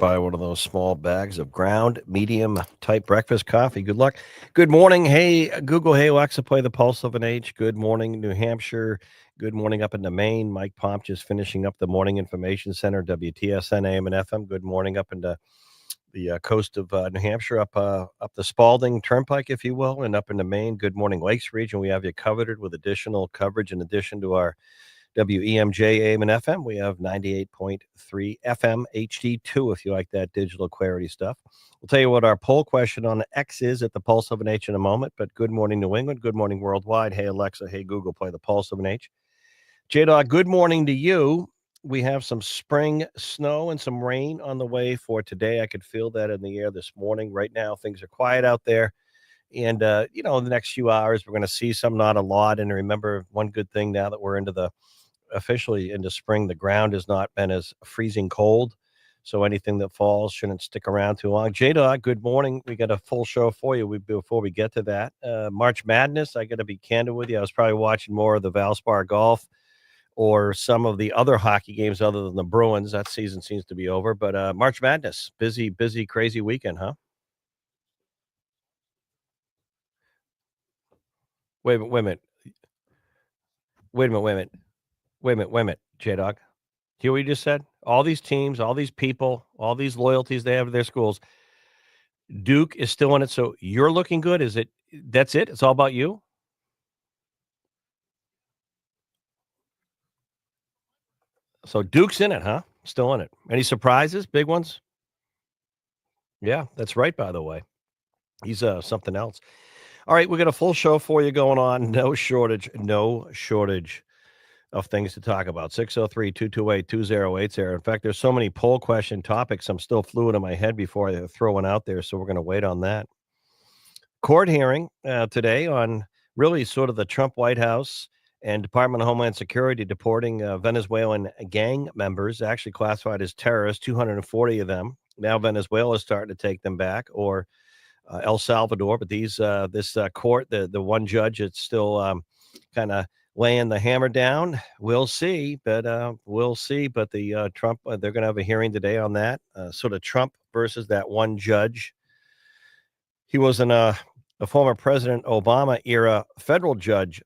buy one of those small bags of ground medium type breakfast coffee. Good luck. Good morning. Hey, Google. Hey, Alexa, play the Pulse of an H. Good morning, New Hampshire. Good morning up into Maine. Mike Pomp just finishing up the Morning Information Center, WTSN AM and FM. Good morning up into the coast of New Hampshire, up the Spalding Turnpike, if you will, and up into Maine. Good morning, Lakes region. We have you covered with additional coverage in addition to our WEMJ AM and FM. We have 98.3 FM HD2 if you like that digital clarity stuff. We'll tell you what our poll question on X is at the Pulse of an H in a moment, but good morning, New England. Good morning, worldwide. Hey, Alexa. Hey, Google, play the Pulse of an H. J-Dog, good morning to you. We have some spring snow and some rain on the way for today. I could feel that in the air this morning. Right now, things are quiet out there. And, in the next few hours, we're going to see some, not a lot. And remember, one good thing now that we're officially into spring, the ground has not been as freezing cold. So anything that falls shouldn't stick around too long. J-Dog, good morning. We got a full show for you before we get to that. March Madness, I got to be candid with you. I was probably watching more of the Valspar Golf or some of the other hockey games other than the Bruins. That season seems to be over. But March Madness, busy, crazy weekend, huh? Wait a minute, wait a minute, wait a minute, wait a minute, wait a minute, J-Dog. Hear what you just said? All these teams, all these people, all these loyalties they have to their schools. Duke is still in it, so you're looking good. Is it? That's it? It's all about you? So Duke's in it, huh? Still in it. Any surprises? Big ones? Yeah, that's right, by the way. He's something else. All right, we got a full show for you going on. No shortage of things to talk about. 603-228-2080. In fact, there's so many poll question topics. I'm still fluid in my head before I throw one out there, so we're going to wait on that. Court hearing today on really sort of the Trump White House and Department of Homeland Security deporting Venezuelan gang members, actually classified as terrorists, 240 of them. Now Venezuela is starting to take them back, or El Salvador. But this court, the one judge, it's still kind of laying the hammer down. We'll see, but we'll see. But the Trump, they're going to have a hearing today on that. Sort of Trump versus that one judge. He was a former President Obama era federal judge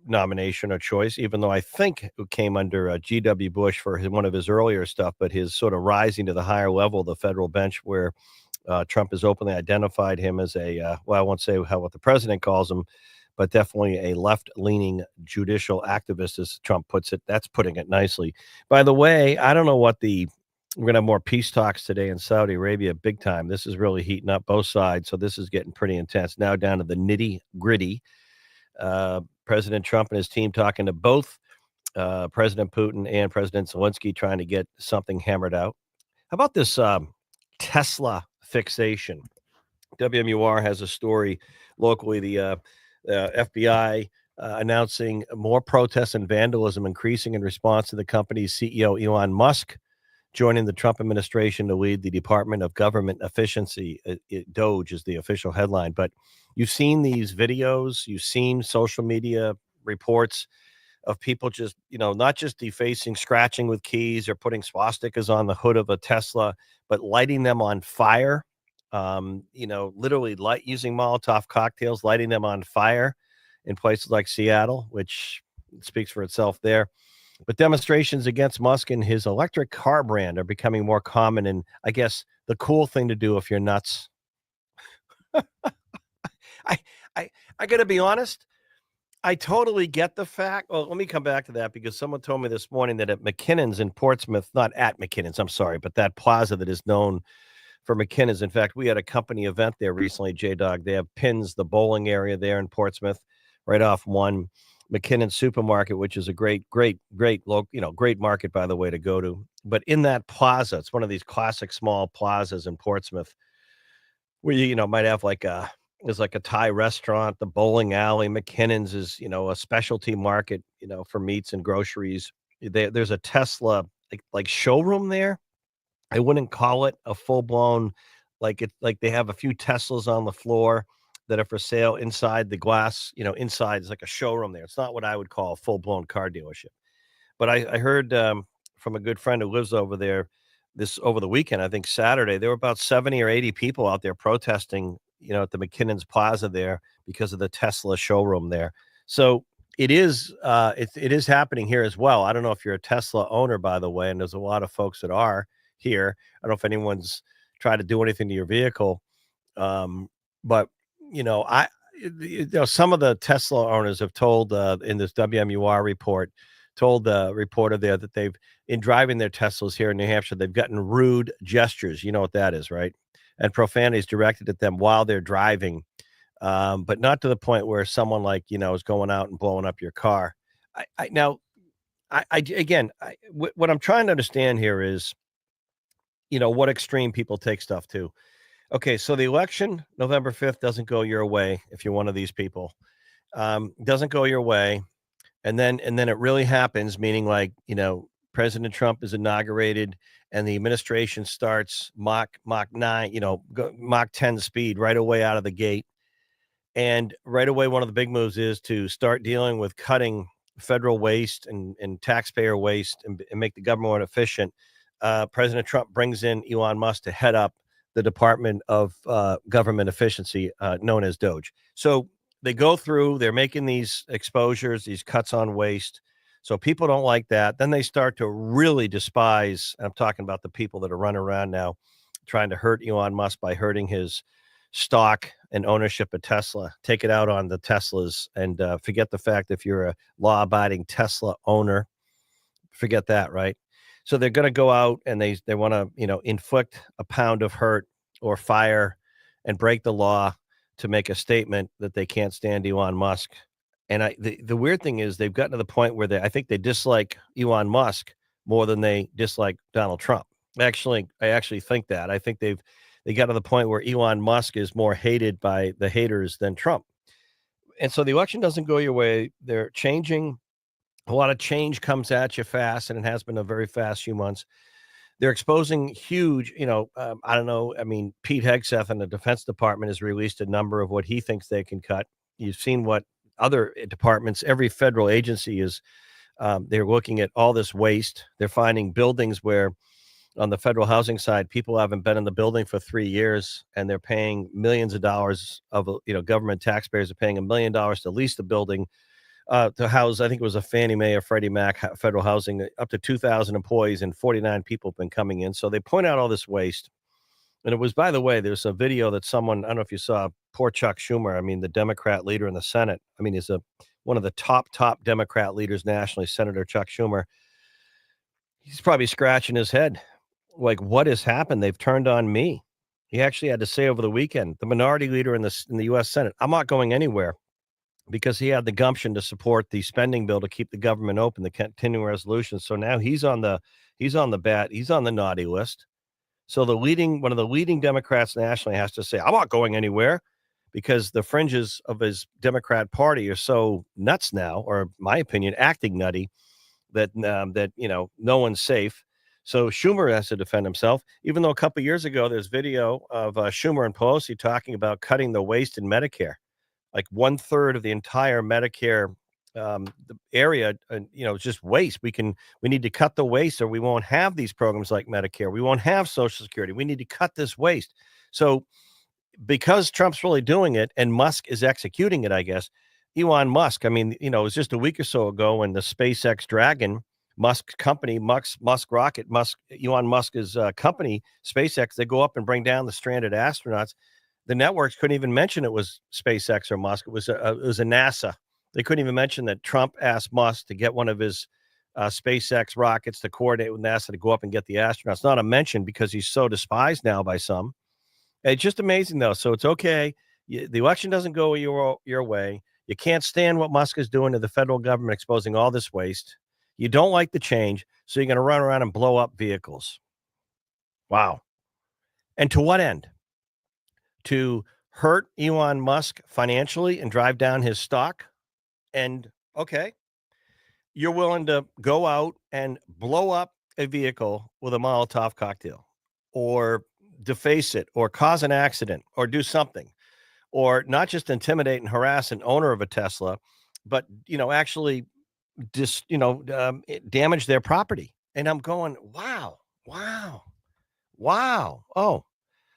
nomination or choice, even though I think it came under G.W. Bush for one of his earlier stuff, but his sort of rising to the higher level of the federal bench where Trump has openly identified him as I won't say what the president calls him, but definitely a left-leaning judicial activist, as Trump puts it. That's putting it nicely. By the way, I don't know we're going to have more peace talks today in Saudi Arabia, big time. This is really heating up both sides, so this is getting pretty intense. Now down to the nitty-gritty. President Trump and his team talking to both President Putin and President Zelensky, trying to get something hammered out. How about this Tesla fixation? WMUR has a story locally. The FBI announcing more protests and vandalism increasing in response to the company's CEO, Elon Musk, joining the Trump administration to lead the Department of Government Efficiency. DOGE is the official headline. But you've seen these videos, you've seen social media reports of people just, not just defacing, scratching with keys or putting swastikas on the hood of a Tesla, but lighting them on fire. Literally using Molotov cocktails, lighting them on fire in places like Seattle, which speaks for itself there. But demonstrations against Musk and his electric car brand are becoming more common, and I guess the cool thing to do if you're nuts. I got to be honest. I totally get the fact. Well, let me come back to that because someone told me this morning that at McKinnon's in Portsmouth, not at McKinnon's, I'm sorry, but that plaza that is known for McKinnon's. In fact, we had a company event there recently, J-Dog. They have Pins, the bowling area there in Portsmouth, right off one. McKinnon Supermarket, which is a great market, by the way, to go to. But in that plaza, it's one of these classic small plazas in Portsmouth where you might have there's like a Thai restaurant, the bowling alley. McKinnon's is, a specialty market, for meats and groceries. There's a Tesla like showroom there. I wouldn't call it a full blown, like they have a few Teslas on the floor that are for sale inside the glass, inside is like a showroom there. It's not what I would call a full blown car dealership. But I heard from a good friend who lives over there this over the weekend, I think Saturday, there were about 70 or 80 people out there protesting, at the McKinnon's Plaza there because of the Tesla showroom there. So it is happening here as well. I don't know if you're a Tesla owner, by the way, and there's a lot of folks that are here. I don't know if anyone's tried to do anything to your vehicle, but I some of the Tesla owners have told in this WMUR report, told the reporter there that they've in driving their Teslas here in New Hampshire, they've gotten rude gestures. You know what that is, right? And profanities directed at them while they're driving, but not to the point where someone like is going out and blowing up your car. Now again, what I'm trying to understand here is what extreme people take stuff to. Okay, so the election, November 5th, doesn't go your way if you're one of these people. Doesn't go your way, and then it really happens, meaning like, President Trump is inaugurated and the administration starts Mach 9, Mach 10 speed right away out of the gate. And right away, one of the big moves is to start dealing with cutting federal waste and taxpayer waste and make the government more efficient. President Trump brings in Elon Musk to head up the Department of Government Efficiency, known as DOGE. So they go through, they're making these exposures, these cuts on waste. So people don't like that. Then they start to really despise, and I'm talking about the people that are running around now trying to hurt Elon Musk by hurting his stock and ownership of Tesla, take it out on the Teslas and forget the fact if you're a law abiding Tesla owner, forget that, right? So they're going to go out and they want to, inflict a pound of hurt or fire and break the law to make a statement that they can't stand Elon Musk. And the weird thing is they've gotten to the point where I think they dislike Elon Musk more than they dislike Donald Trump. I actually think that. I think they got to the point where Elon Musk is more hated by the haters than Trump. And so the election doesn't go your way. They're changing. A lot of change comes at you fast, and it has been a very fast few months. They're exposing huge, I don't know. I mean, Pete Hegseth in the Defense Department has released a number of what he thinks they can cut. You've seen what other departments, every federal agency is, they're looking at all this waste. They're finding buildings where on the federal housing side, people haven't been in the building for 3 years, and they're paying millions of dollars of, government taxpayers are paying $1 million to lease the building to house, I think it was a Fannie Mae or Freddie Mac federal housing, up to 2,000 employees, and 49 people have been coming in. So they point out all this waste. And it was, by the way, there's a video that someone, I don't know if you saw, poor Chuck Schumer, I mean, the Democrat leader in the Senate. I mean, he's one of the top Democrat leaders nationally, Senator Chuck Schumer. He's probably scratching his head. Like, what has happened? They've turned on me. He actually had to say over the weekend, the minority leader in the U.S. Senate, I'm not going anywhere, because he had the gumption to support the spending bill to keep the government open, the continuing resolution. So now he's on the naughty list. So one of the leading Democrats nationally has to say, I'm not going anywhere, because the fringes of his Democrat party are so nuts now, or in my opinion, acting nutty, that no one's safe. So Schumer has to defend himself, even though a couple of years ago there's video of Schumer and Pelosi talking about cutting the waste in Medicare, like 1/3 of the entire Medicare the area, just waste. We need to cut the waste, or we won't have these programs like Medicare. We won't have Social Security. We need to cut this waste. So because Trump's really doing it and Musk is executing it, I guess, Elon Musk, I mean, it was just a week or so ago when the SpaceX Dragon, Musk's company, Musk rocket, Elon Musk's company, SpaceX, they go up and bring down the stranded astronauts. The networks couldn't even mention it was SpaceX or Musk. It was a NASA. They couldn't even mention that Trump asked Musk to get one of his SpaceX rockets to coordinate with NASA to go up and get the astronauts. Not a mention, because he's so despised now by some. It's just amazing, though. So it's okay. The election doesn't go your way. You can't stand what Musk is doing to the federal government, exposing all this waste. You don't like the change, so you're going to run around and blow up vehicles. Wow. And to what end? To hurt Elon Musk financially and drive down his stock? And okay, you're willing to go out and blow up a vehicle with a Molotov cocktail, or deface it, or cause an accident, or do something, or not just intimidate and harass an owner of a Tesla, but actually damage their property. And I'm going, wow. Wow. Oh,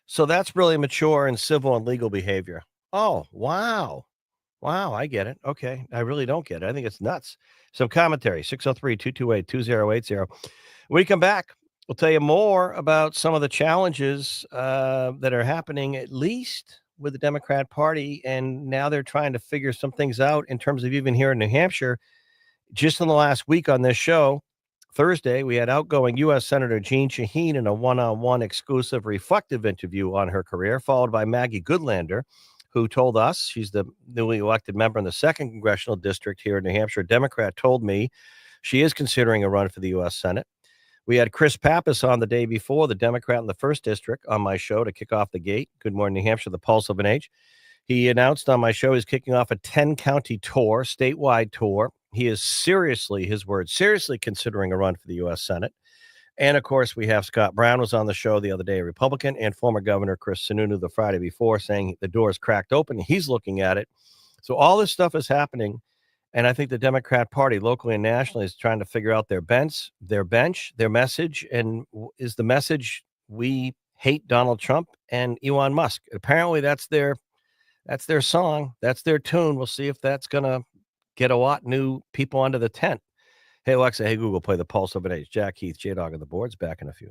so that's really mature and civil and legal behavior. Oh, wow. Wow, I get it. Okay. I really don't get it. I think it's nuts. Some commentary 603-228-2080. When we come back, we'll tell you more about some of the challenges that are happening, at least with the Democrat Party. And now they're trying to figure some things out in terms of even here in New Hampshire. Just in the last week on this show, Thursday, we had outgoing U.S. Senator Jeanne Shaheen in a one-on-one exclusive reflective interview on her career, followed by Maggie Goodlander, who told us she's the newly elected member in the second congressional district here in New Hampshire. A Democrat told me she is considering a run for the U.S. Senate. We had Chris Pappas on the day before, the Democrat in the first district, on my show to kick off the gate. Good morning, New Hampshire, the pulse of an age. He announced on my show he's kicking off a 10-county tour, statewide tour. He is seriously, his words, seriously considering a run for the U.S. Senate. And of course, we have Scott Brown was on the show the other day, a Republican, and former Governor Chris Sununu the Friday before, saying the door is cracked open. He's looking at it. So all this stuff is happening. And I think the Democrat Party, locally and nationally, is trying to figure out their bench, their message. And is the message we hate Donald Trump and Elon Musk? Apparently, that's their song. That's their tune. We'll see if that's gonna get a lot new people under the tent. Hey, Alexa. Hey, Google. Play the Pulse of an Age. Jack Heath, J Dog on the boards. Back in a few.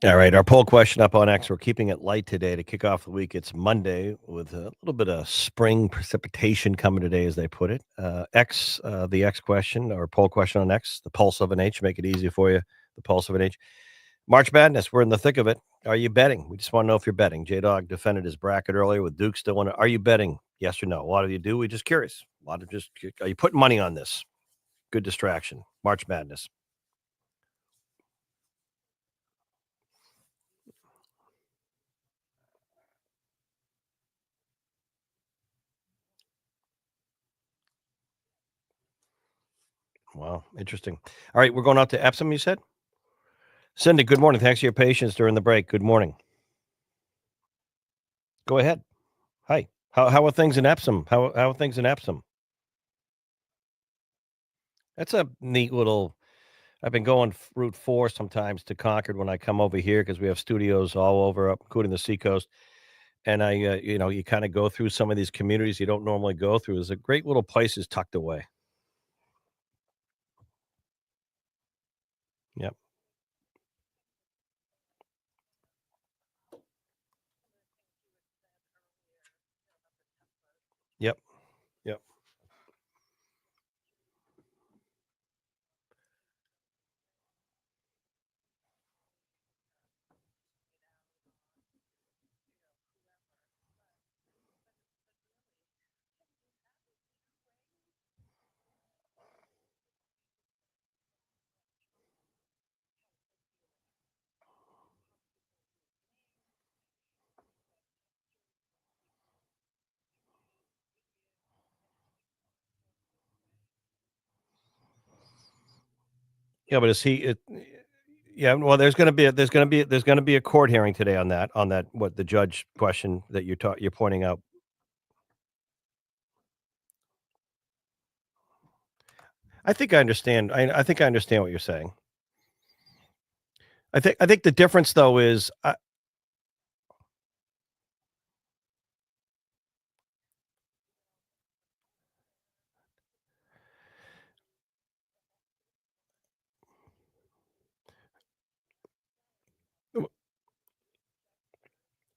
All right, our poll question up on X. We're keeping it light today to kick off the week. It's Monday with a little bit of spring precipitation coming today, as they put it. The X question or poll question on X, the pulse of an H, make it easy for you. The pulse of an H. March Madness, we're in the thick of it. Are you betting? We just want to know if you're betting. J-Dog defended his bracket earlier with Duke still in it. Are you betting? Yes or no? A lot of you do. We're just curious. Are you putting money on this? Good distraction. March Madness. Wow, interesting. All right, we're going out to Epsom, you said? Cindy, good morning. Thanks for your patience during the break. Good morning. Go ahead. Hi. How are things in Epsom? How are things in Epsom? That's a neat little. I've been going Route 4 sometimes to Concord when I come over here because we have studios all over, up, including the seacoast. And you kind of go through some of these communities you don't normally go through. There's a great little places tucked away. Yep. Yep. Yep. Yeah, but is he? Yeah. Well, there's gonna be a court hearing today on that what the judge question that you're pointing out. I think I understand. I think I understand what you're saying. I think the difference though is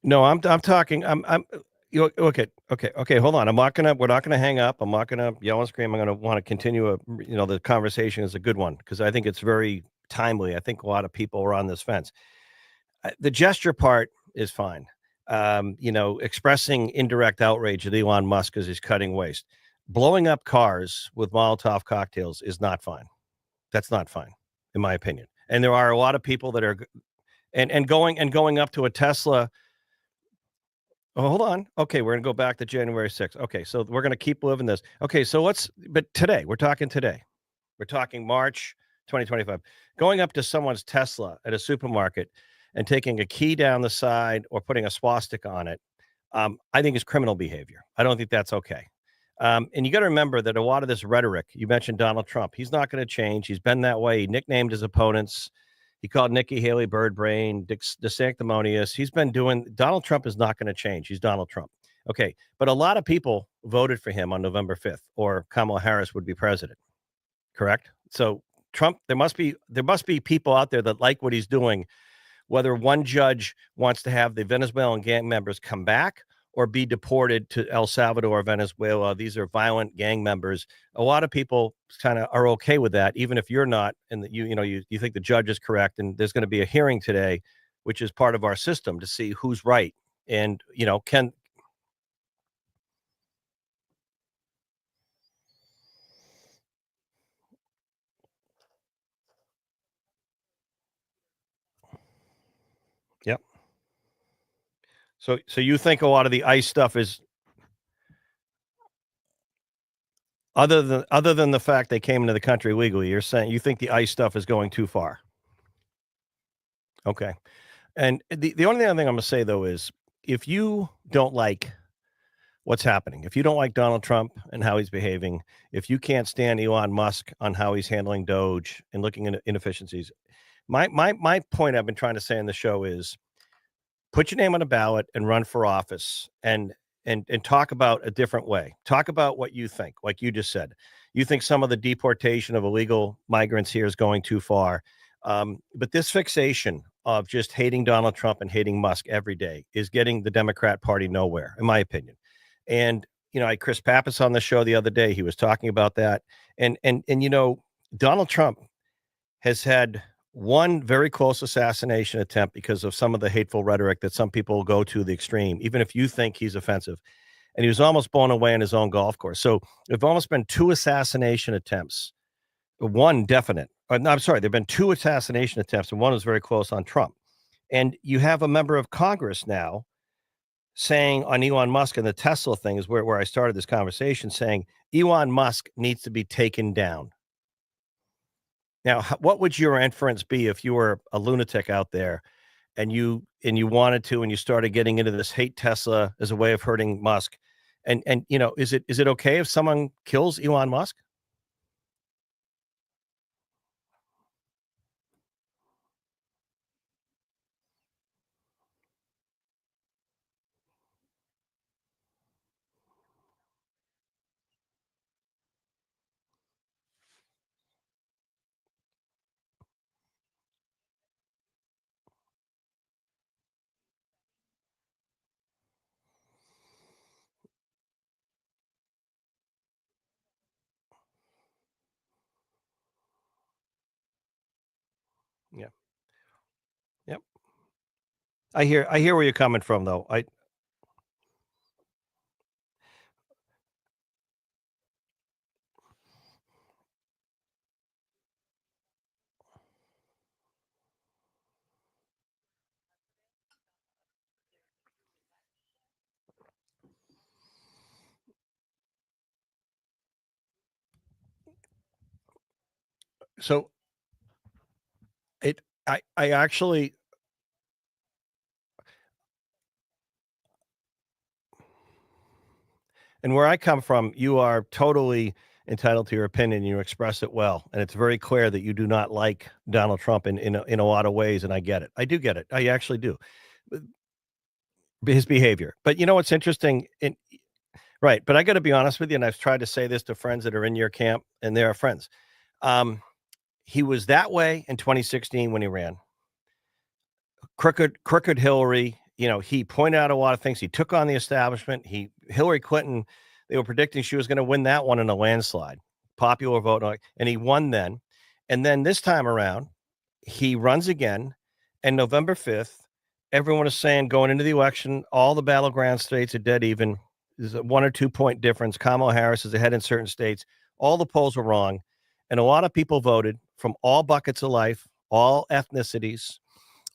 no, I'm talking. Okay. Hold on. We're not gonna hang up. I'm not gonna yell and scream. I'm gonna want to continue. The conversation is a good one because I think it's very timely. I think a lot of people are on this fence. The gesture part is fine. Expressing indirect outrage at Elon Musk because he's cutting waste. Blowing up cars with Molotov cocktails is not fine. That's not fine, in my opinion. And there are a lot of people that are going up to a Tesla. Oh, hold on. Okay, we're gonna go back to January 6th. Okay, so we're gonna keep living this. Okay, so but today, we're talking today. We're talking March 2025. Going up to someone's Tesla at a supermarket and taking a key down the side or putting a swastika on it, I think is criminal behavior. I don't think that's okay. And you got to remember that a lot of this rhetoric, you mentioned Donald Trump, he's not going to change. He's been that way. He nicknamed his opponents. He called Nikki Haley bird brain, DeSanctimonious. Donald Trump is not going to change. He's Donald Trump. Okay. But a lot of people voted for him on November 5th, or Kamala Harris would be president. Correct? So Trump, there must be people out there that like what he's doing, whether one judge wants to have the Venezuelan gang members come back or be deported to El Salvador or Venezuela. These are violent gang members. A lot of people kind of are okay with that, even if you're not, and that you think the judge is correct. And there's going to be a hearing today, which is part of our system to see who's right. And can yep. So you think a lot of the ICE stuff is other than the fact they came into the country legally. You're saying you think the ICE stuff is going too far. Okay. And the only other thing I'm going to say, though, is if you don't like what's happening, if you don't like Donald Trump and how he's behaving, if you can't stand Elon Musk on how he's handling Doge and looking at inefficiencies, my point I've been trying to say on the show is put your name on a ballot and run for office and talk about a different way. Talk about what you think, like you just said. You think some of the deportation of illegal migrants here is going too far. But this fixation of just hating Donald Trump and hating Musk every day is getting the Democrat Party nowhere, in my opinion. And I had Chris Pappas on the show the other day. He was talking about that, and Donald Trump has had one very close assassination attempt because of some of the hateful rhetoric that some people go to the extreme, even if you think he's offensive. And he was almost blown away in his own golf course. So there've almost been two assassination attempts, one definite. No, I'm sorry, there've been two assassination attempts, and one was very close on Trump. And you have a member of Congress now saying on Elon Musk, and the Tesla thing is where I started this conversation, saying Elon Musk needs to be taken down. Now, what would your inference be if you were a lunatic out there and you wanted to, and you started getting into this hate Tesla as a way of hurting Musk? And is it okay if someone kills Elon Musk? Yeah. Yep. I hear where you're coming from, though. I so it I actually, and where I come from, you are totally entitled to your opinion. You express it well, and it's very clear that you do not like Donald Trump in a lot of ways, and I get it. I do get it. I actually do. Uh, His behavior. But you know what's interesting? Right, but I gotta be honest with you, and I've tried to say this to friends that are in your camp, and they are friends. Um, he was that way in 2016 when he ran. Crooked Hillary, he pointed out a lot of things. He took on the establishment. Hillary Clinton, they were predicting she was gonna win that one in a landslide, popular vote, and he won then. And then this time around, he runs again, and November 5th, everyone is saying going into the election, all the battleground states are dead even. There's a 1 or 2 point difference. Kamala Harris is ahead in certain states. All the polls were wrong, and a lot of people voted from all buckets of life, all ethnicities,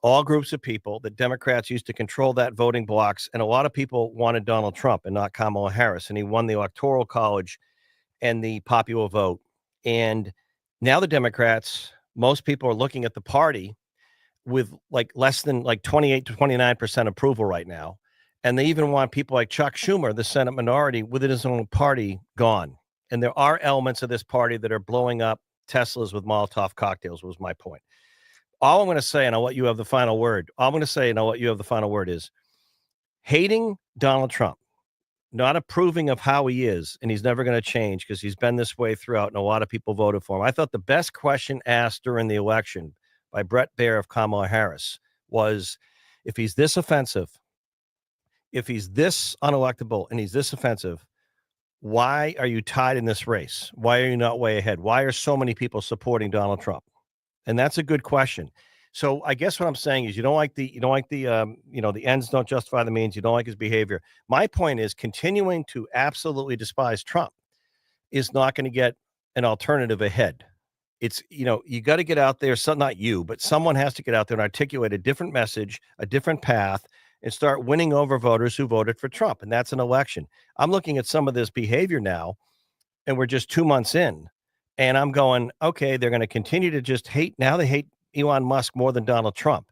all groups of people that Democrats used to control that voting blocks, and a lot of people wanted Donald Trump and not Kamala Harris, and he won the Electoral College and the popular vote. And now the Democrats, most people are looking at the party with like less than like 28 to 29% approval right now. And they even want people like Chuck Schumer, the Senate minority, within his own party, gone. And there are elements of this party that are blowing up Teslas with Molotov cocktails, was my point. All I'm going to say, and I'll let you have the final word. All I'm going to say, and I'll let you have the final word, is hating Donald Trump, not approving of how he is, and he's never going to change because he's been this way throughout, and a lot of people voted for him. I thought the best question asked during the election by Brett Baer of Kamala Harris was, if he's this offensive, if he's this unelectable, and he's this offensive, why are you tied in this race? Why are you not way ahead? Why are so many people supporting Donald Trump? And that's a good question. So I guess what I'm saying is the ends don't justify the means. You don't like his behavior. My point is continuing to absolutely despise Trump is not going to get an alternative ahead. It's, you got to get out there. So not you, but someone has to get out there and articulate a different message, a different path, and start winning over voters who voted for Trump. And that's an election. I'm looking at some of this behavior now, and we're just 2 months in, and I'm going, okay, they're going to continue to just hate. Now they hate Elon Musk more than Donald Trump.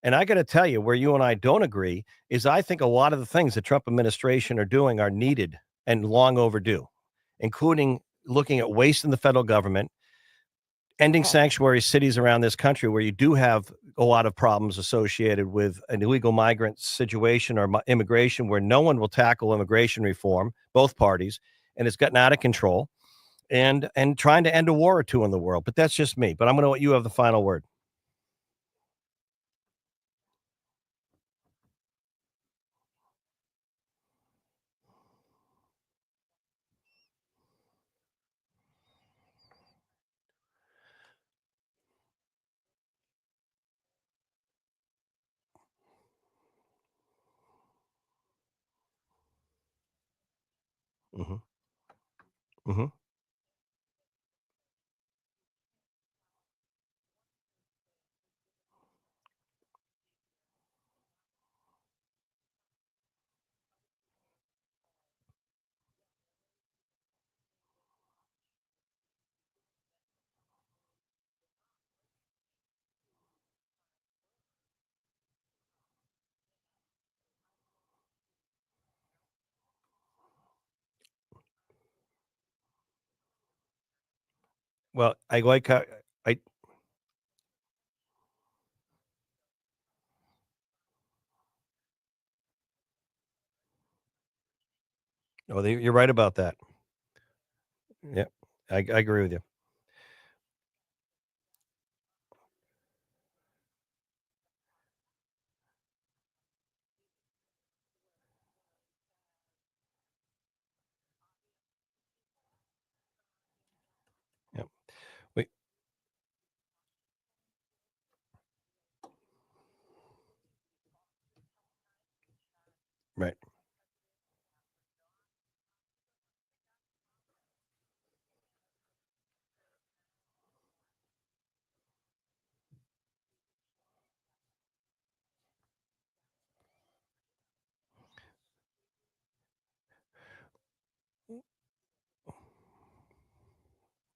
And I got to tell you, where you and I don't agree is I think a lot of the things the Trump administration are doing are needed and long overdue, including looking at waste in the federal government, ending sanctuary cities around this country where you do have a lot of problems associated with an illegal migrant situation or immigration, where no one will tackle immigration reform, both parties, and it's gotten out of control, and trying to end a war or two in the world. But that's just me. But I'm going to let you have the final word. Mhm. Mhm. Well, I like how I oh, you're right about that. Yeah, I agree with you. Yeah. We right,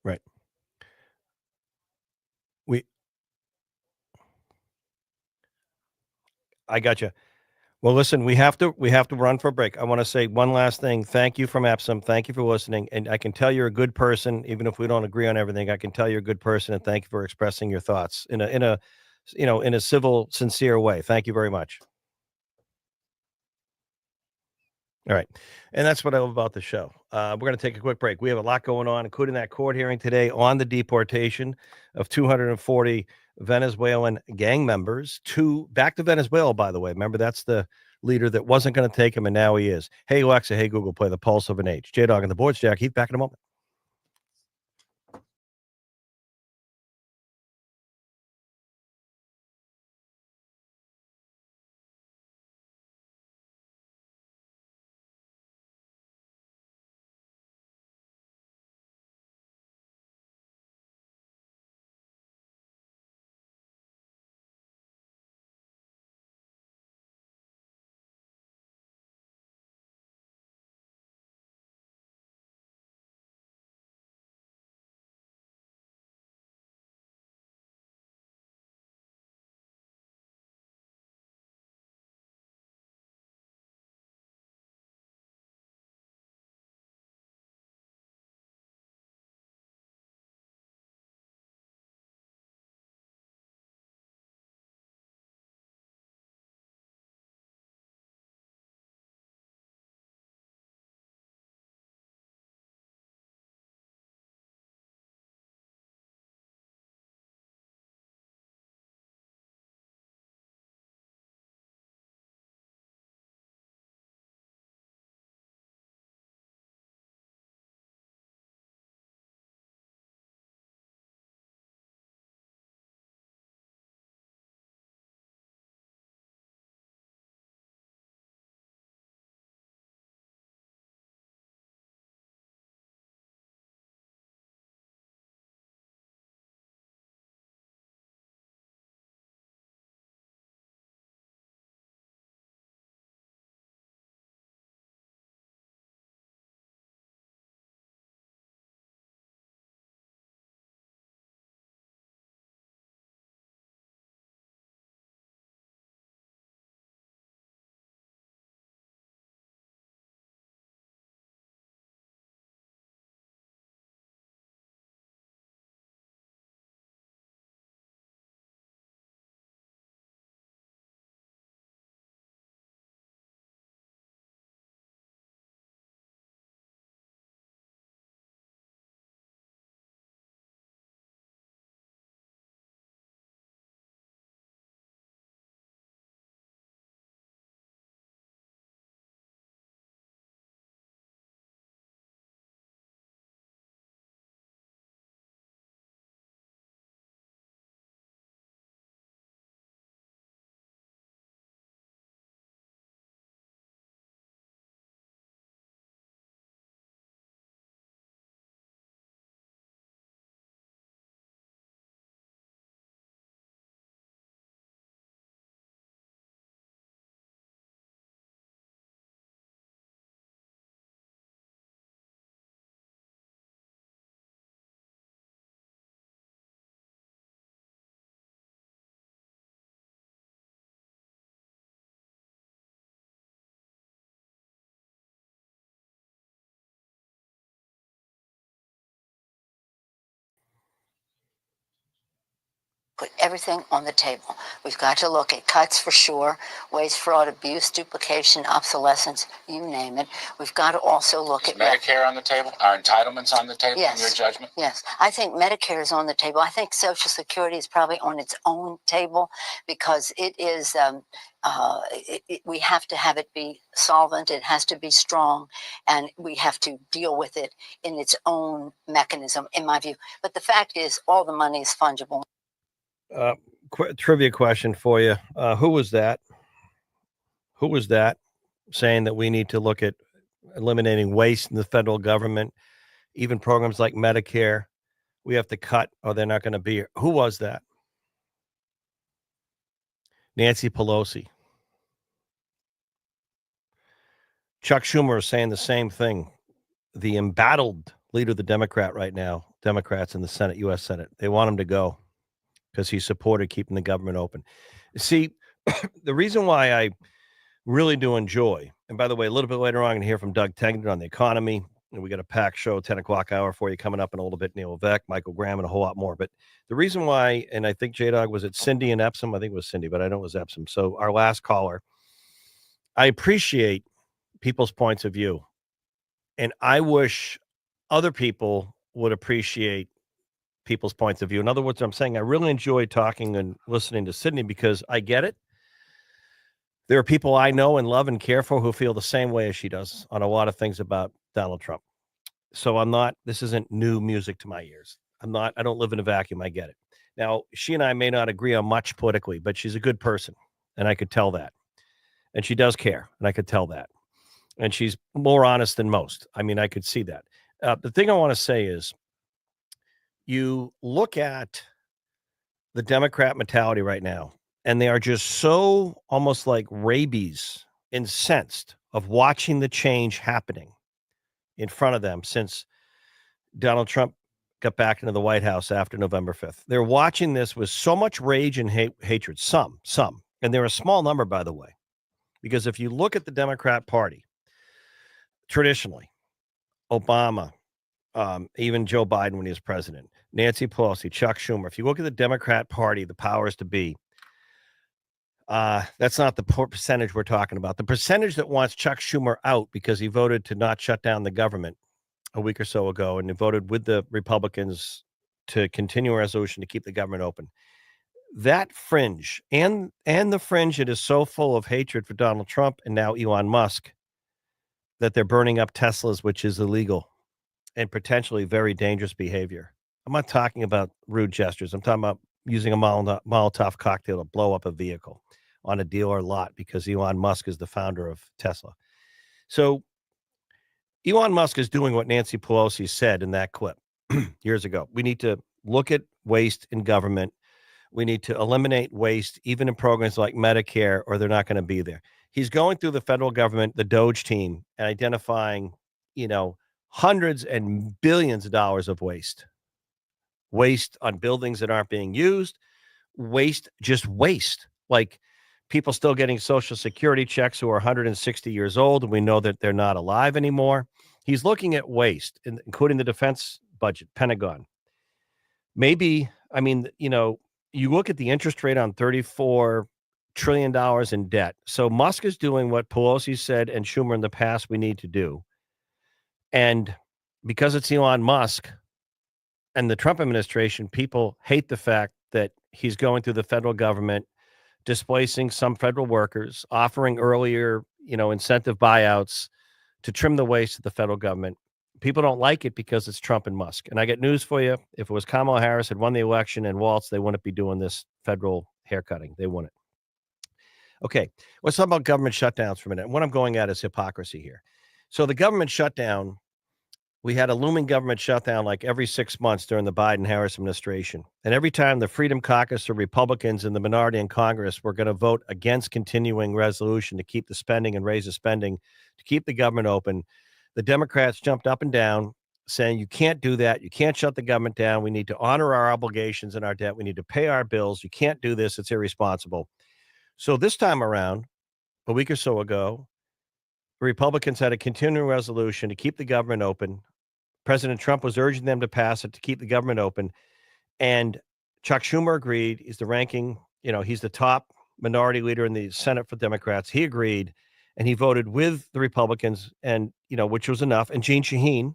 right. We I gotcha. Well, listen, we have to run for a break. I wanna say one last thing. Thank you from Epsom. Thank you for listening, and I can tell you're a good person, even if we don't agree on everything. I can tell you're a good person, and thank you for expressing your thoughts in a civil, sincere way. Thank you very much. All right. And that's what I love about the show. We're going to take a quick break. We have a lot going on, including that court hearing today on the deportation of 240 Venezuelan gang members to back to Venezuela, by the way. Remember, that's the leader that wasn't going to take him, and now he is. Hey, Alexa. Hey, Google, play the pulse of an age. J Dog and the boards, Jack Heath, back in a moment. put everything on the table. We've got to look at cuts for sure, waste, fraud, abuse, duplication, obsolescence, you name it. We've got to also look at Medicare on the table, our entitlements on the table, yes, in your judgment? Yes, I think Medicare is on the table. I think Social Security is probably on its own table because it is. We have to have it be solvent. It has to be strong, and we have to deal with it in its own mechanism, in my view. But the fact is, all the money is fungible. Trivia question for you. Who was that? Who was that saying that we need to look at eliminating waste in the federal government, even programs like Medicare? We have to cut or they're not going to be here. Who was that? Nancy Pelosi. Chuck Schumer is saying the same thing. The embattled leader of the Democrats in the Senate, U.S. Senate, they want him to go because he supported keeping the government open. See, the reason why I really do enjoy, and by the way, a little bit later on, I'm going to hear from Doug Tegner on the economy. And we got a packed show, 10 o'clock hour for you coming up in a little bit. Neil Vec, Michael Graham, and a whole lot more. But the reason why, and I think J-Dog, was it Cindy and Epsom? I think it was Cindy, but I know it was Epsom. So our last caller, I appreciate people's points of view. And I wish other people would appreciate people's points of view. In other words, I'm saying I really enjoy talking and listening to Sydney because I get it. There are people I know and love and care for who feel the same way as she does on a lot of things about Donald Trump. So this isn't new music to my ears. I don't live in a vacuum. I get it. Now, she and I may not agree on much politically, but she's a good person. And I could tell that. And she does care. And I could tell that. And she's more honest than most. I mean, I could see that. The thing I want to say is you look at the Democrat mentality right now, and they are just so almost like rabies, incensed of watching the change happening in front of them since Donald Trump got back into the White House after November 5th. They're watching this with so much rage and hatred. Some, and they're a small number, by the way, because if you look at the Democrat Party, traditionally, Obama, even Joe Biden when he was president, Nancy Pelosi, Chuck Schumer. If you look at the Democrat Party, the powers to be, that's not the percentage we're talking about. The percentage that wants Chuck Schumer out because he voted to not shut down the government a week or so ago, and he voted with the Republicans to continue a resolution to keep the government open. That fringe and the fringe, it is so full of hatred for Donald Trump and now Elon Musk that they're burning up Teslas, which is illegal and potentially very dangerous behavior. I'm not talking about rude gestures. I'm talking about using a Molotov cocktail to blow up a vehicle on a dealer lot because Elon Musk is the founder of Tesla. So Elon Musk is doing what Nancy Pelosi said in that clip years ago. We need to look at waste in government. We need to eliminate waste, even in programs like Medicare, or they're not going to be there. He's going through the federal government, the Doge team, and identifying, hundreds and billions of dollars of waste on buildings that aren't being used, just waste, like people still getting Social Security checks who are 160 years old, and we know that they're not alive anymore. He's looking at waste, including the defense budget, Pentagon. Maybe, you look at the interest rate on $34 trillion in debt. So Musk is doing what Pelosi said and Schumer in the past we need to do. And because it's Elon Musk and the Trump administration, people hate the fact that he's going through the federal government, displacing some federal workers, offering earlier, incentive buyouts to trim the waste of the federal government. People don't like it because it's Trump and Musk. And I got news for you. If it was Kamala Harris had won the election and Waltz, they wouldn't be doing this federal haircutting. They wouldn't. Okay, let's talk about government shutdowns for a minute. And what I'm going at is hypocrisy here. So the government shutdown, we had a looming government shutdown like every 6 months during the Biden-Harris administration. And every time the Freedom Caucus or Republicans in the minority in Congress were going to vote against continuing resolution to keep the spending and raise the spending to keep the government open, the Democrats jumped up and down saying, you can't do that. You can't shut the government down. We need to honor our obligations and our debt. We need to pay our bills. You can't do this. It's irresponsible. So this time around, a week or so ago, Republicans had a continuing resolution to keep the government open. President Trump was urging them to pass it to keep the government open. And Chuck Schumer agreed. He's the ranking, he's the top minority leader in the Senate for Democrats. He agreed, and he voted with the Republicans, and which was enough. And Jeanne Shaheen,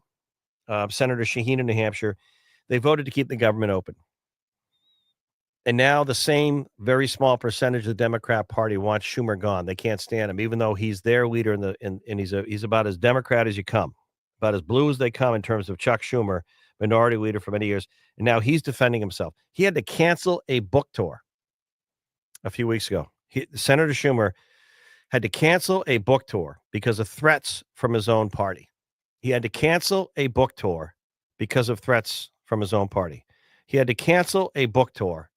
Senator Shaheen in New Hampshire, they voted to keep the government open. And now the same very small percentage of the Democrat Party wants Schumer gone. They can't stand him, even though he's their leader and he's about as Democrat as you come, about as blue as they come in terms of Chuck Schumer, minority leader for many years. And now he's defending himself. He had to cancel a book tour a few weeks ago. Senator Schumer had to cancel a book tour because of threats from his own party. He had to cancel a book tour because of threats from his own party. He had to cancel a book tour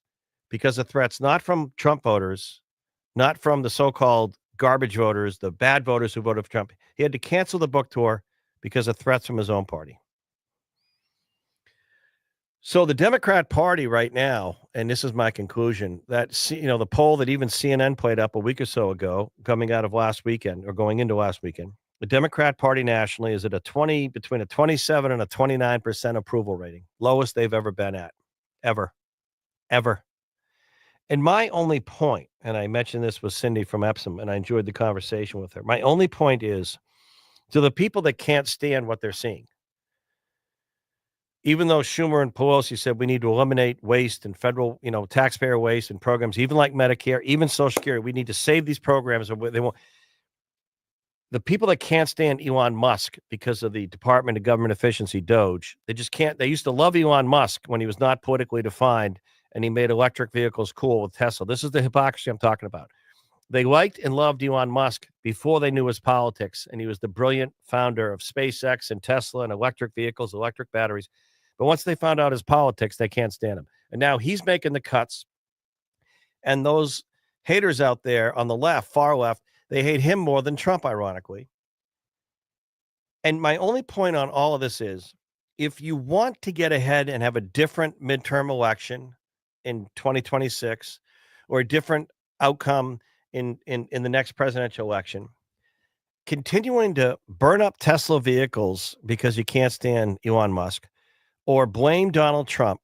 because of threats not from Trump voters, not from the so-called garbage voters, the bad voters who voted for Trump. He had to cancel the book tour because of threats from his own party. So the Democrat Party right now, and this is my conclusion, that the poll that even CNN played up a week or so ago, coming out of last weekend or going into last weekend, the Democrat Party nationally is at between a 27 and a 29% approval rating, lowest they've ever been at, ever. And my only point, and I mentioned this with Cindy from Epsom, and I enjoyed the conversation with her. My only point is to the people that can't stand what they're seeing. Even though Schumer and Pelosi said we need to eliminate waste and federal, taxpayer waste and programs, even like Medicare, even Social Security, we need to save these programs. They won't. The people that can't stand Elon Musk because of the Department of Government Efficiency, DOGE, they just can't. They used to love Elon Musk when he was not politically defined and he made electric vehicles cool with Tesla. This is the hypocrisy I'm talking about. They liked and loved Elon Musk before they knew his politics, and he was the brilliant founder of SpaceX and Tesla and electric vehicles, electric batteries. But once they found out his politics, they can't stand him. And now he's making the cuts. And those haters out there on the left, far left, they hate him more than Trump, ironically. And my only point on all of this is, if you want to get ahead and have a different midterm election in 2026 or a different outcome in the next presidential election, continuing to burn up Tesla vehicles because you can't stand Elon Musk or blame Donald Trump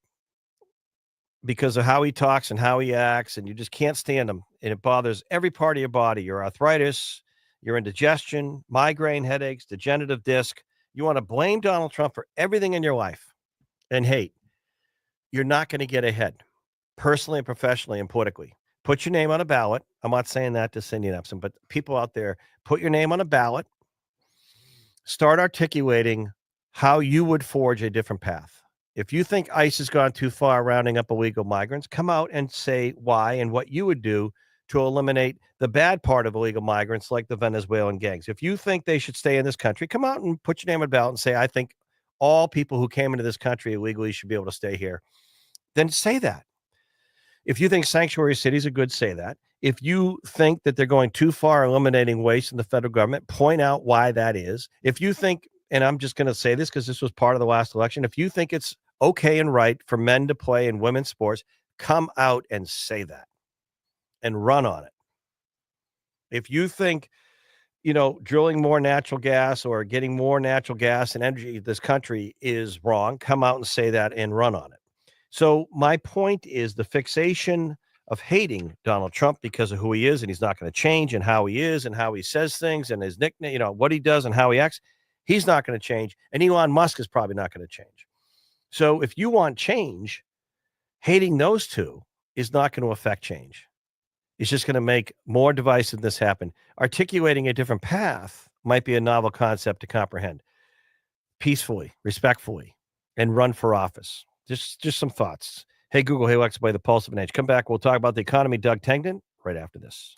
because of how he talks and how he acts, and you just can't stand him, and it bothers every part of your body, your arthritis, your indigestion, migraine headaches, degenerative disc. You want to blame Donald Trump for everything in your life and hate. You're not going to get ahead personally and professionally and politically. Put your name on a ballot. I'm not saying that to Cindy and Epsom, but people out there, put your name on a ballot. Start articulating how you would forge a different path. If you think ICE has gone too far rounding up illegal migrants, come out and say why and what you would do to eliminate the bad part of illegal migrants like the Venezuelan gangs. If you think they should stay in this country, come out and put your name on a ballot and say, I think all people who came into this country illegally should be able to stay here. Then say that. If you think sanctuary cities are good, say that. If you think that they're going too far eliminating waste in the federal government, point out why that is. If you think, and I'm just going to say this because this was part of the last election, if you think it's okay and right for men to play in women's sports, come out and say that and run on it. If you think, drilling more natural gas or getting more natural gas and energy in this country is wrong, come out and say that and run on it. So my point is the fixation of hating Donald Trump because of who he is, and he's not going to change, and how he is and how he says things and his nickname, what he does and how he acts, he's not going to change. And Elon Musk is probably not going to change. So if you want change, hating those two is not going to affect change. It's just going to make more divisiveness happen. Articulating a different path might be a novel concept to comprehend peacefully, respectfully, and run for office. Just some thoughts. Hey, Google, hey, Alexa, play the Pulse of an Age. Come back. We'll talk about the economy. Doug Tengden right after this.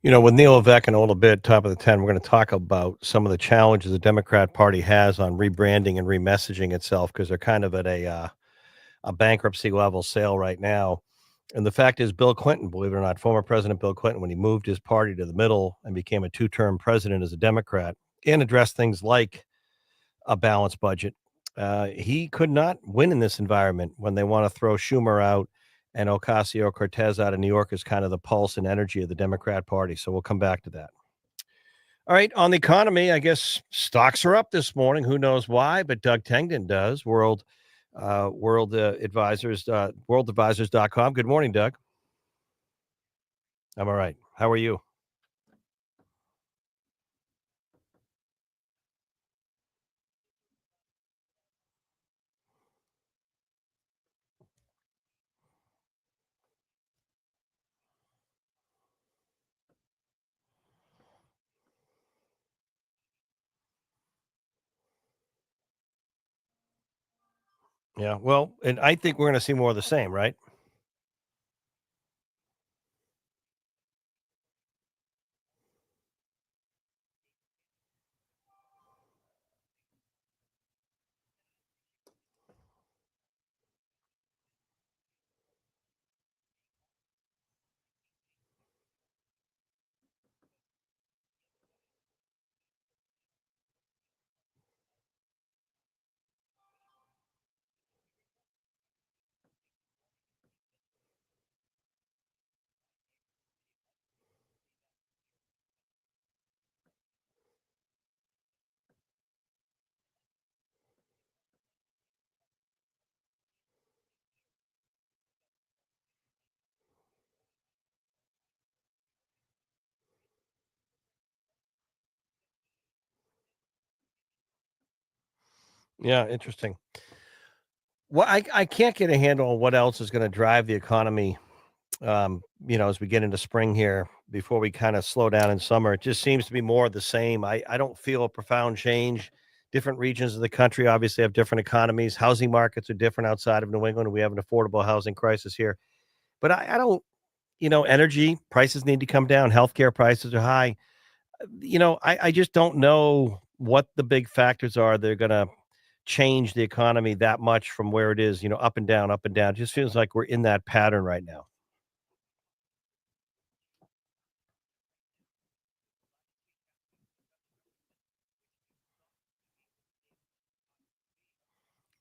With Neil Levesque in a little bit, top of the 10, we're going to talk about some of the challenges the Democrat Party has on rebranding and remessaging itself because they're kind of at a bankruptcy level sale right now. And the fact is, Bill Clinton, believe it or not, former President Bill Clinton, when he moved his party to the middle and became a two-term president as a Democrat and addressed things like a balanced budget, he could not win in this environment when they want to throw Schumer out and Ocasio Cortez out of New York is kind of the pulse and energy of the Democrat Party. So we'll come back to that. All right, on the economy, I guess stocks are up this morning. Who knows why? But Doug Tengden does. World Advisors, worldadvisors.com. Good morning, Doug. I'm all right. How are you? Yeah. Well, and I think we're going to see more of the same, right? Yeah. Interesting. Well, I can't get a handle on what else is going to drive the economy as we get into spring here before we kind of slow down in summer. It just seems to be more of the same. I don't feel a profound change. Different regions of the country obviously have different economies. Housing markets are different outside of New England. We have an affordable housing crisis here. But I don't, energy prices need to come down. Healthcare prices are high. I just don't know what the big factors are. They're going to change the economy that much from where it is, up and down, up and down. It just feels like we're in that pattern right now.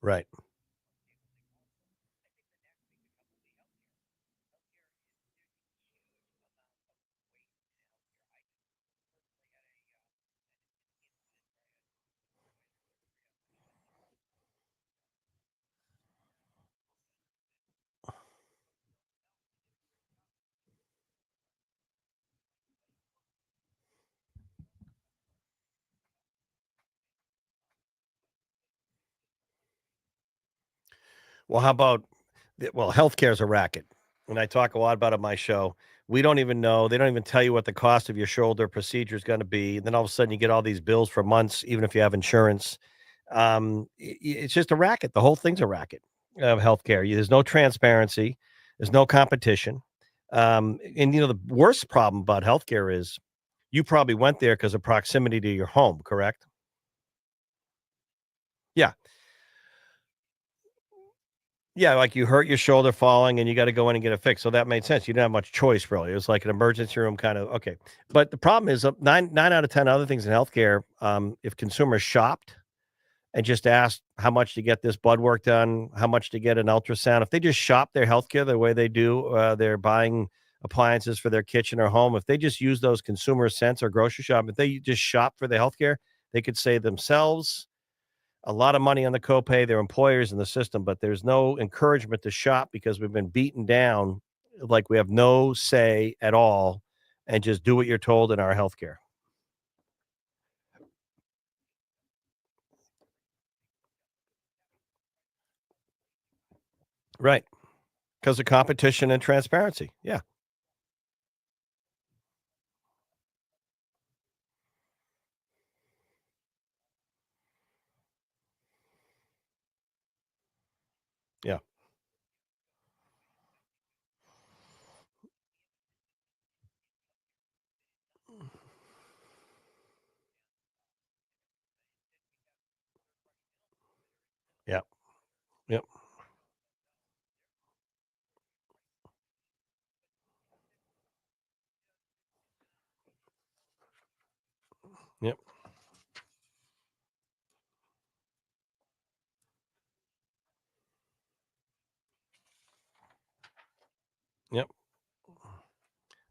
Right. Well, how about healthcare is a racket. And I talk a lot about it on my show. We don't even know. They don't even tell you what the cost of your shoulder procedure is going to be. And then all of a sudden you get all these bills for months, even if you have insurance. It's just a racket. The whole thing's a racket of healthcare. There's no transparency. There's no competition. And the worst problem about healthcare is you probably went there because of proximity to your home, correct? Yeah. Yeah, like you hurt your shoulder falling and you gotta go in and get it fixed, so that made sense. You didn't have much choice really. It was like an emergency room kind of okay. But the problem is, 9 out of 10 other things in healthcare, if consumers shopped and just asked how much to get this blood work done, how much to get an ultrasound, if they just shop their healthcare the way they do, they're buying appliances for their kitchen or home, if they just use those consumer sense or grocery shop, if they just shop for the healthcare, they could save themselves a lot of money on the copay, their employers in the system, but there's no encouragement to shop because we've been beaten down like we have no say at all and just do what you're told in our healthcare. Right. Because of competition and transparency. Yeah. Yeah. Yep. Yep. Yep.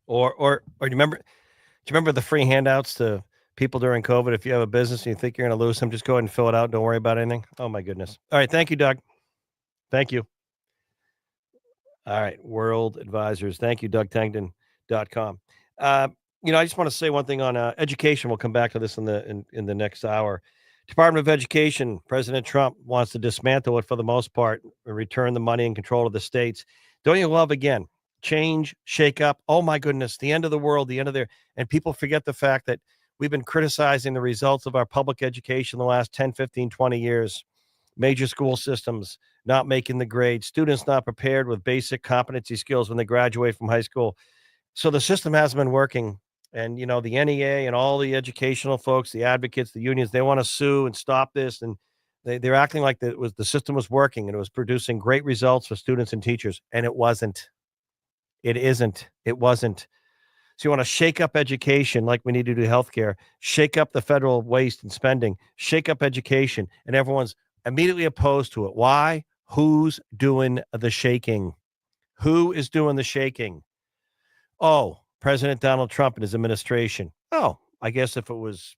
Or do you remember the free handouts to people during COVID? If you have a business and you think you're going to lose them, just go ahead and fill it out. Don't worry about anything. Oh my goodness. All right. Thank you, Doug. Thank you. All right. World Advisors. Thank you, DougTangdon.com. Uh, I just want to say one thing on education. We'll come back to this in the next hour. Department of Education, President Trump wants to dismantle it for the most part and return the money and control of the states. Don't you love again? Change, shake up. Oh my goodness, the end of the world, the end of there. And people forget the fact that we've been criticizing the results of our public education the last 10, 15, 20 years. Major school systems not making the grade, students not prepared with basic competency skills when they graduate from high school. So the system hasn't been working. And, the NEA and all the educational folks, the advocates, the unions, they want to sue and stop this. And they're acting like the system was working and it was producing great results for students and teachers. And it wasn't. It isn't. It wasn't. So you want to shake up education like we need to do healthcare, shake up the federal waste and spending, shake up education, and everyone's immediately opposed to it. Why? Who's doing the shaking? Who is doing the shaking? Oh, President Donald Trump and his administration. Oh, I guess if it was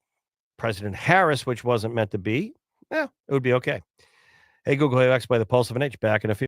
President Harris, which wasn't meant to be, it would be okay. Hey, Google, hey, X by the Pulse of an H. Back in a few.